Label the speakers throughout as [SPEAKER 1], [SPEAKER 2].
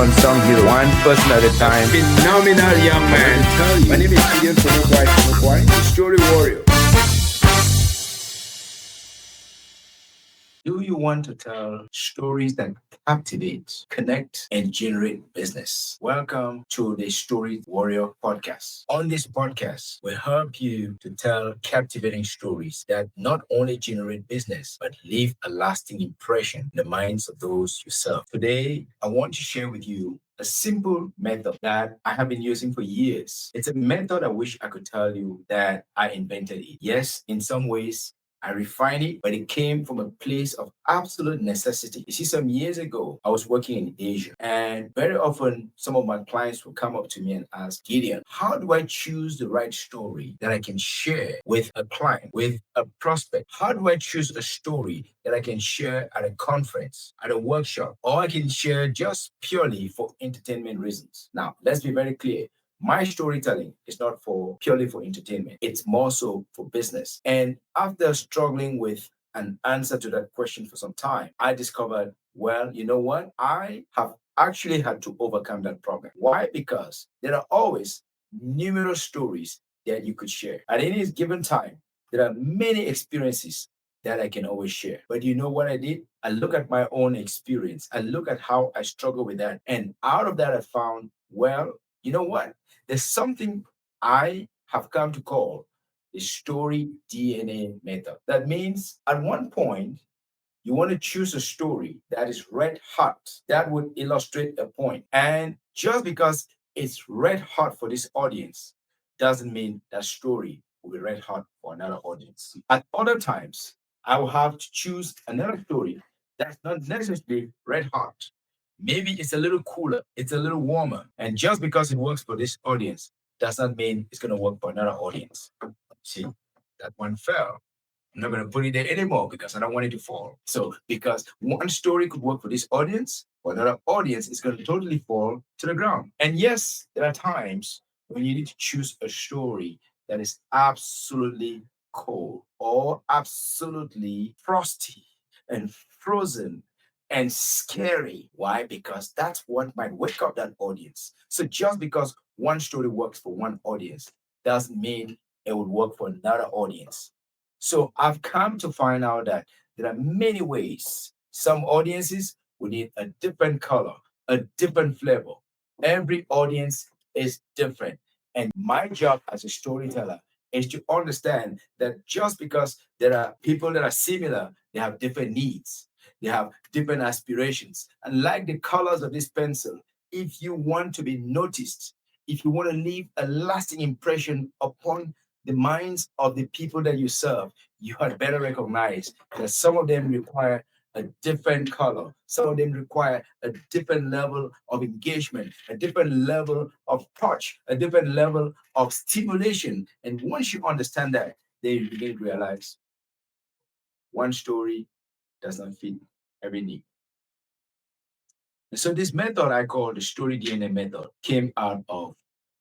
[SPEAKER 1] unsung hero, one person at a time.
[SPEAKER 2] Phenomenal young man. My name is Gideon the Story Warrior.
[SPEAKER 3] Do you want to tell stories that captivate, connect, and generate business? Welcome to the Story Warrior podcast. On this podcast, we help you to tell captivating stories that not only generate business, but leave a lasting impression in the minds of those you serve. Today, I want to share with you a simple method that I have been using for years. It's a method I wish I could tell you that I invented it. Yes, in some ways, I refined it, but it came from a place of absolute necessity. You see, some years ago, I was working in Asia, and very often some of my clients would come up to me and ask, Gideon, how do I choose the right story that I can share with a client, with a prospect? How do I choose a story that I can share at a conference, at a workshop, or I can share just purely for entertainment reasons? Now, let's be very clear. My storytelling is not for purely for entertainment. It's more so for business. And after struggling with an answer to that question for some time, I discovered, well, you know what? I have actually had to overcome that problem. Why? Because there are always numerous stories that you could share. At any given time, there are many experiences that I can always share. But you know what I did? I look at my own experience. I look at how I struggle with that. And out of that, I found, well, you know what? There's something I have come to call the story DNA method. That means at one point, you want to choose a story that is red hot, that would illustrate a point. And just because it's red hot for this audience doesn't mean that story will be red hot for another audience. At other times, I will have to choose another story that's not necessarily red hot. Maybe it's a little cooler, it's a little warmer. And just because it works for this audience does not mean it's going to work for another audience. See, that one fell. I'm not going to put it there anymore because I don't want it to fall. So, because one story could work for this audience, for another audience, it's going to totally fall to the ground. And yes, there are times when you need to choose a story that is absolutely cold or absolutely frosty and frozen and scary. Why? Because that's what might wake up that audience. So, just because one story works for one audience doesn't mean it would work for another audience. So I've come to find out that there are many ways. Some audiences will need a different color, a different flavor. Every audience is different. And my job as a storyteller is to understand that just because there are people that are similar, they have different needs, they have different aspirations. And like the colors of this pencil, if you want to be noticed, if you want to leave a lasting impression upon the minds of the people that you serve, you had better recognize that some of them require a different color. Some of them require a different level of engagement, a different level of touch, a different level of stimulation. And once you understand that, then you begin to realize one story does not fit every need. And so this method I call the story DNA method came out of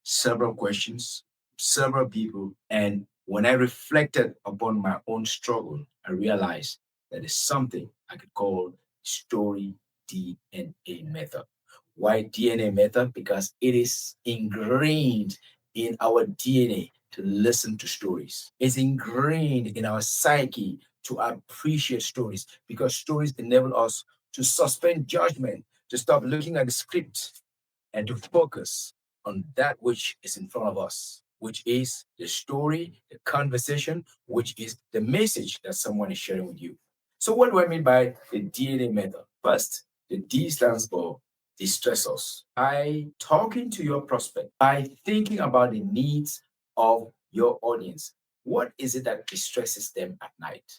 [SPEAKER 3] several questions, several people, and when I reflected upon my own struggle, I realized that it's something I could call story DNA method. Why DNA method? Because it is ingrained in our DNA to listen to stories. It's ingrained in our psyche to appreciate stories because stories enable us to suspend judgment, to stop looking at the script and to focus on that which is in front of us, which is the story, the conversation, which is the message that someone is sharing with you. So, what do I mean by the DNA method? First, the D stands for distressors. By talking to your prospect, by thinking about the needs of your audience, what is it that distresses them at night?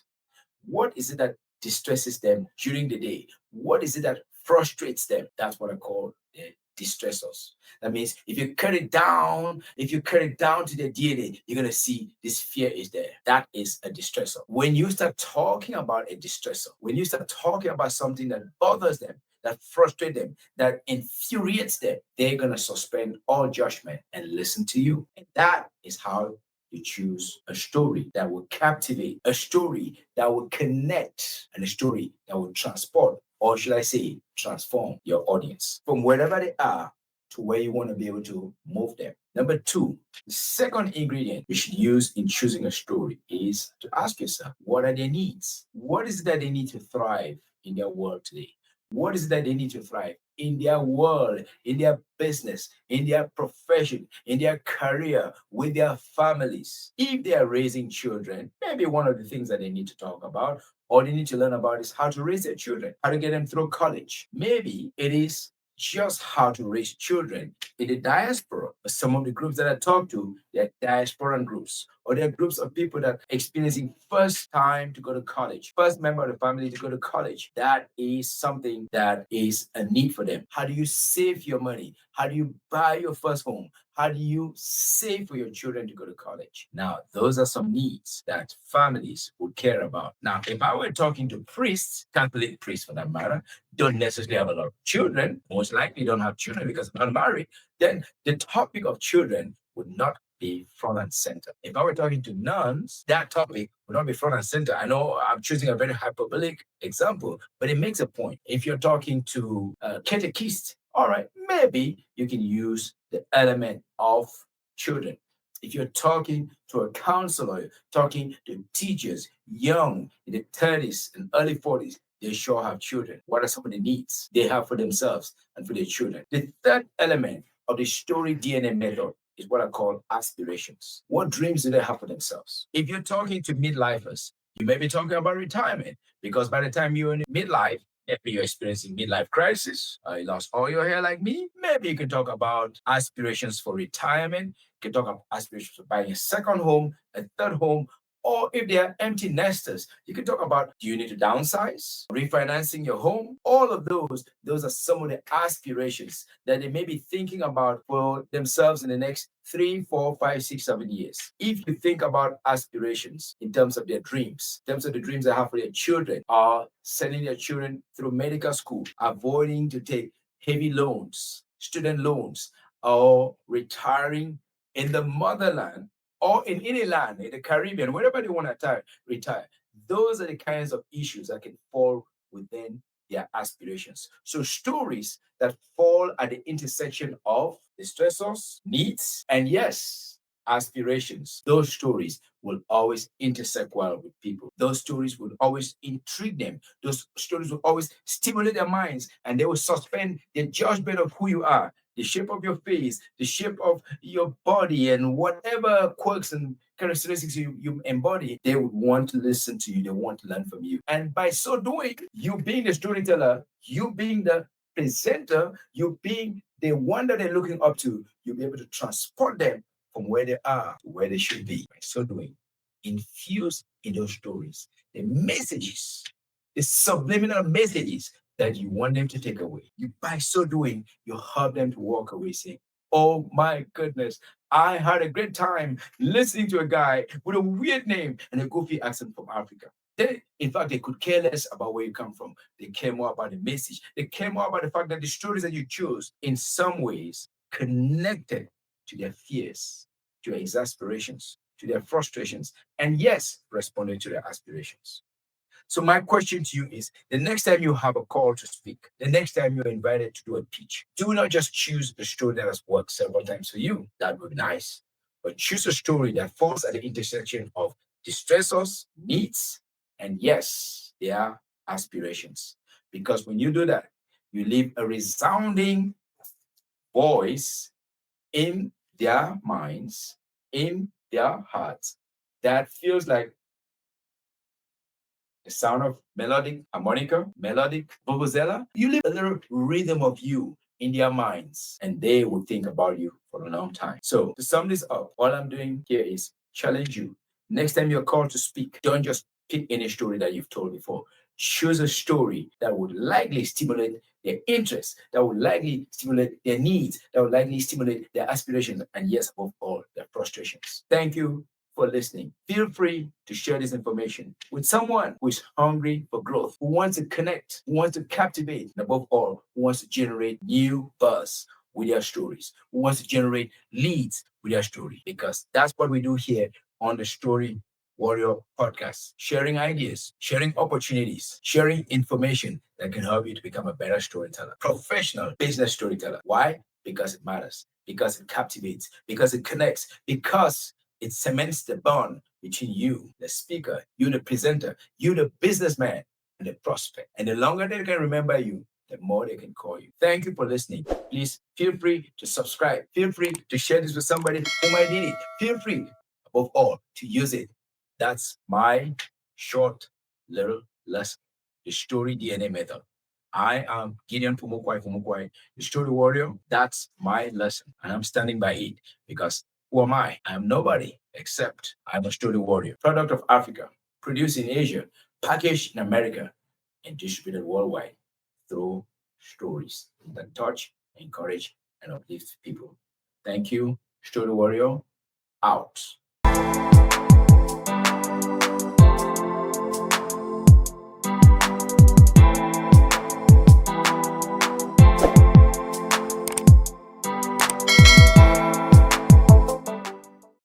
[SPEAKER 3] What is it that distresses them during the day? What is it that frustrates them? That's what I call the distressors. That means if you cut it down to the DNA, you're gonna see this fear is there. That is a distressor. When you start talking about a distressor, when you start talking about something that bothers them, that frustrates them, that infuriates them, they're gonna suspend all judgment and listen to you. And that is how you choose a story that will captivate, a story that will connect, and a story that will transport or should I say, transform your audience from wherever they are to where you want to be able to move them. Number two, the second ingredient you should use in choosing a story is to ask yourself, what are their needs? What is it that they need to thrive in their world today? What is it that they need to thrive in their world, in their business, in their profession, in their career, with their families? If they are raising children, maybe one of the things that they need to talk about or they need to learn about is how to raise their children, how to get them through college. Maybe it is just how to raise children in the diaspora. Some of the groups that I talk to, they're diasporan groups, or they're groups of people that are experiencing first time to go to college, first member of the family to go to college. That is something that is a need for them. How do you save your money? How do you buy your first home? How do you save for your children to go to college? Now, those are some needs that families would care about. Now, if I were talking to priests, Catholic priests for that matter, don't necessarily have a lot of children, most likely don't have children because they're not married, then the topic of children would not be front and center. If I were talking to nuns, that topic would not be front and center. I know I'm choosing a very hyperbolic example, but it makes a point. If you're talking to catechists, all right, maybe you can use the element of children. If you're talking to a counselor, talking to teachers, young, in the 30s and early 40s, they sure have children. What are some of the needs they have for themselves and for their children? The third element of the story DNA method is what I call aspirations. What dreams do they have for themselves? If you're talking to midlifers, you may be talking about retirement because by the time you're in midlife, maybe you're experiencing midlife crisis, you lost all your hair like me. Maybe you can talk about aspirations for retirement. You can talk about aspirations for buying a second home, a third home, or if they are empty nesters, you can talk about, do you need to downsize, refinancing your home? All of those are some of the aspirations that they may be thinking about for themselves in the next 3, 4, 5, 6, 7 years. If you think about aspirations in terms of their dreams, in terms of the dreams they have for their children, are sending their children through medical school, avoiding to take heavy loans, student loans, or retiring in the motherland or in any land, in the Caribbean, wherever they want to retire. Those are the kinds of issues that can fall within their aspirations. So stories that fall at the intersection of distressors, needs, and yes, aspirations. Those stories will always intersect well with people. Those stories will always intrigue them. Those stories will always stimulate their minds and they will suspend their judgment of who you are, the shape of your face, the shape of your body, and whatever quirks and characteristics you embody, they would want to listen to you. They want to learn from you. And by so doing, you being the storyteller, you being the presenter, you being the one that they're looking up to, you'll be able to transport them from where they are to where they should be. By so doing, infuse in those stories the messages, the subliminal messages that you want them to take away. You, by so doing, you help them to walk away saying, oh my goodness, I had a great time listening to a guy with a weird name and a goofy accent from Africa. In fact, they could care less about where you come from. They care more about the message. They care more about the fact that the stories that you chose, in some ways, connected to their fears, to their exasperations, to their frustrations, and yes, responded to their aspirations. So my question to you is, the next time you have a call to speak, the next time you're invited to do a pitch, do not just choose the story that has worked several times for you. That would be nice. But choose a story that falls at the intersection of distressors, needs, and yes, their aspirations. Because when you do that, you leave a resounding voice in their minds, in their hearts, that feels like the sound of melodic harmonica, melodic vuvuzela. You leave a little rhythm of you in their minds, and they will think about you for a long time. So to sum this up, all I'm doing here is challenge you. Next time you're called to speak, don't just pick any story that you've told before. Choose a story that would likely stimulate their interest, that would likely stimulate their needs, that would likely stimulate their aspirations, and yes, above all, their frustrations. Thank you for listening. Feel free to share this information with someone who is hungry for growth, who wants to connect, who wants to captivate, and above all, who wants to generate new buzz with their stories, who wants to generate leads with their story, because that's what we do here on the Story Warrior Podcast, sharing ideas, sharing opportunities, sharing information that can help you to become a better storyteller, professional business storyteller. Why? Because it matters, because it captivates, because it connects, because it cements the bond between you, the speaker, you, the presenter, you, the businessman, and the prospect. And the longer they can remember you, the more they can call you. Thank you for listening. Please feel free to subscribe. Feel free to share this with somebody who might need it. Feel free, above all, to use it. That's my short little lesson, the story DNA method. I am Gideon Fumukwai, the story warrior. That's my lesson. And I'm standing by it because who am I? I'm nobody except I'm a story warrior, product of Africa, produced in Asia, packaged in America, and distributed worldwide through stories that touch, encourage, and uplift people. Thank you, Story Warrior. Out.